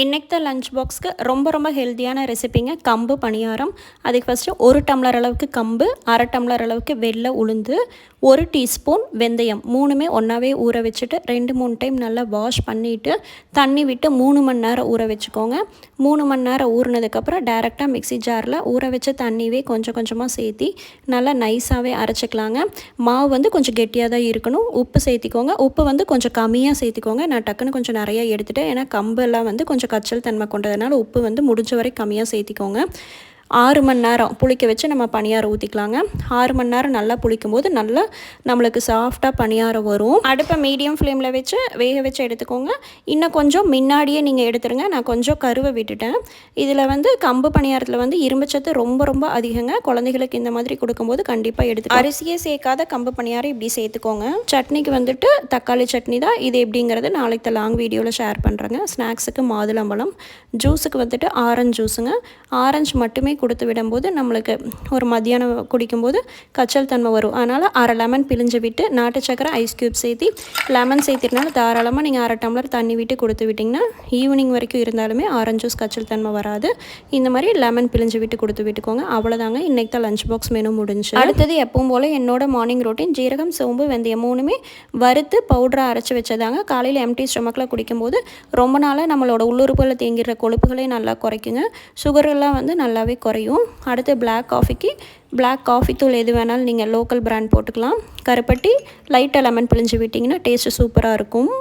இன்னைக்கு லஞ்ச் பாக்ஸ்க்கு ரொம்ப ஹெல்த்தியான ரெசிபிங்க கம்பு பணியாரம். அதுக்கு ஃபஸ்ட்டு 1 டம்ளர் அளவுக்கு கம்பு, அரை டம்ளர் அளவுக்கு வெள்ளை உளுந்து, 1 டீஸ்பூன் வெந்தயம், மூணுமே ஒன்றாவே ஊற வச்சுட்டு 2-3 டைம் நல்லா வாஷ் பண்ணிவிட்டு தண்ணி விட்டு 3 மணி நேரம் ஊற வச்சுக்கோங்க. 3 மணி நேரம் ஊறினதுக்கப்புறம் டேரெக்டாக மிக்ஸி ஜாரில் ஊற வச்ச தண்ணியே கொஞ்சம் கொஞ்சமாக சேர்த்தி நல்லா நைஸாகவே அரைச்சிக்கலாங்க. மாவு வந்து கொஞ்சம் கெட்டியாக தான் இருக்கணும். உப்பு சேர்த்திக்கோங்க. உப்பு வந்து கொஞ்சம் கம்மியாக சேர்த்திக்கோங்க. நான் டக்குன்னு கொஞ்சம் நிறையா எடுத்துகிட்டேன். ஏன்னா கம்பெல்லாம் வந்து கொஞ்சம் கச்சல் தன்மை கொண்டதுனால உப்பு வந்து முடிஞ்ச வரை கம்மியாக சேர்த்திக்கோங்க. 6 மணி நேரம் புளிக்க வச்சு நம்ம பணியாரம் ஊற்றிக்கலாங்க. 6 மணி நேரம் நல்லா புளிக்கும் போது நல்லா நம்மளுக்கு சாஃப்டாக பணியாரம் வரும். அடுப்பை மீடியம் ஃப்ளேமில் வச்சு வேக வச்சு எடுத்துக்கோங்க. இன்னும் கொஞ்சம் முன்னாடியே நீங்கள் எடுத்துருங்க. நான் கொஞ்சம் கருவை விட்டுட்டேன். இதில் வந்து கம்பு பணியாரத்தில் வந்து இரும்புச்சத்து ரொம்ப அதிகங்க. குழந்தைகளுக்கு இந்த மாதிரி கொடுக்கும்போது கண்டிப்பாக எடுத்து அரிசியே சேர்க்காத கம்பு பணியாரம் இப்படி சேர்த்துக்கோங்க. சட்னிக்கு வந்துட்டு தக்காளி சட்னி தான். இது எப்படிங்கிறது நாளைக்கு லாங் வீடியோவில் ஷேர் பண்ணுறேங்க. ஸ்நாக்ஸுக்கு மாதுளம்பழம், ஜூஸுக்கு வந்துட்டு ஆரஞ்சு ஜூஸுங்க. ஆரஞ்சு மட்டுமே கொடுத்து விடும்போது நம்மளுக்கு ஒரு மத்தியானம் குடிக்கும்போது கச்சல் தன்மை வரும். அதனால் அரை லெமன் பிழிஞ்சு விட்டு நாட்டு சக்கரை ஐஸ் க்யூப் சேர்த்தி லெமன் சேர்த்தினால தாராளமாக நீங்கள் அரை டம்ளர் தண்ணி விட்டு கொடுத்து விட்டிங்கன்னா ஈவினிங் வரைக்கும் இருந்தாலுமே ஆரஞ்சு ஜூஸ் கச்சல் தன்மை வராது. இந்த மாதிரி லெமன் பிழிஞ்சு விட்டு கொடுத்து விட்டுக்கோங்க. அவ்வளோதாங்க, இன்றைக்கி தான் லஞ்ச் பாக்ஸ் மெனு முடிஞ்சு. அடுத்தது எப்பவும் போல் என்னோட மார்னிங் ரொட்டீன் ஜீரகம், சோம்பு, வெந்தயம் மூணுமே வறுத்து பவுடராக அரைச்சி வச்சதாங்க. காலையில் எம்டி ஸ்டொமக்கில் குடிக்கும்போது ரொம்ப நாளாக நம்மளோட உள்ளுறுப்புகளில் தேங்கிற கொழுப்புகளே நல்லா குறைக்குங்க. சுகரெல்லாம் வந்து நல்லாவே குறையும். அடுத்து பிளாக் காஃபி தூள் எது வேணாலும் நீங்கள் லோக்கல் பிராண்ட் போட்டுக்கலாம். கருப்பட்டி லைட்டாக லெமன் பிழிஞ்சு விட்டிங்கன்னா டேஸ்ட்டு சூப்பராக இருக்கும்.